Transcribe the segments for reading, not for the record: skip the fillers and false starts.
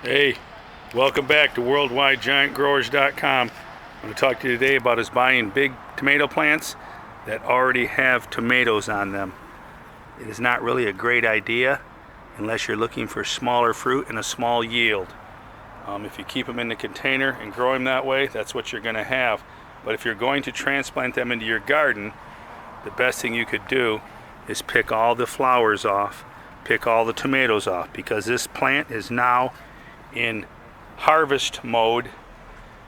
Hey, welcome back to WorldwideGiantGrowers.com. I'm going to talk to you today about us buying big tomato plants that already have tomatoes on them. It is not really a great idea unless you're looking for smaller fruit and a small yield. If you keep them in the container and grow them that way, that's what you're going to have. But if you're going to transplant them into your garden, the best thing you could do is pick all the flowers off, pick all the tomatoes off, because this plant is now in harvest mode.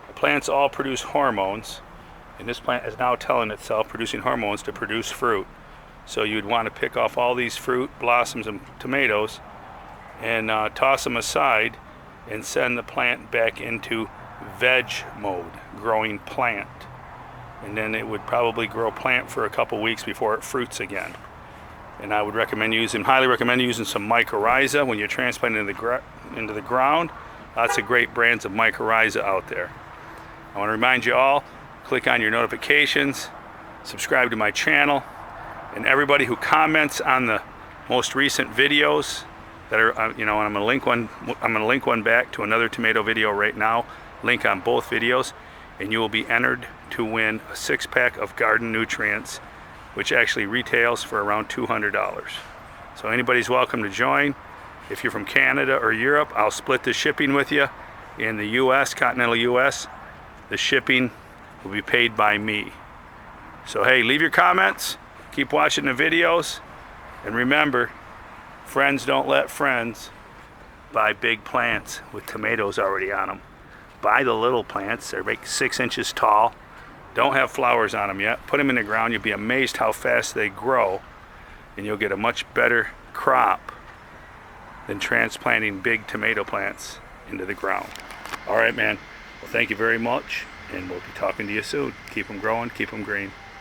The plants all produce hormones, and this plant is now telling itself, producing hormones to produce fruit. So you'd want to pick off all these fruit, blossoms, and tomatoes and toss them aside and send the plant back into veg mode, growing plant. And then it would probably grow plant for a couple weeks before it fruits again. And I would highly recommend using some mycorrhiza when you're transplanting into the ground. Lots of great brands of mycorrhiza out there. I want to remind you all, click on your notifications, subscribe to my channel, and everybody who comments on the most recent videos that are, and I'm going to link one back to another tomato video right now. Link on both videos, and you will be entered to win a 6-pack of garden nutrients, which actually retails for around $200. So anybody's welcome to join. If you're from Canada or Europe, I'll split the shipping with you. In the US, continental US, the shipping will be paid by me. So hey, leave your comments, keep watching the videos, and remember, friends don't let friends buy big plants with tomatoes already on them. Buy the little plants, they're like 6 inches tall, don't have flowers on them yet. Put them in the ground, you'll be amazed how fast they grow, and you'll get a much better crop than transplanting big tomato plants into the ground. All right, man. Well, thank you very much, and we'll be talking to you soon. Keep them growing, keep them green.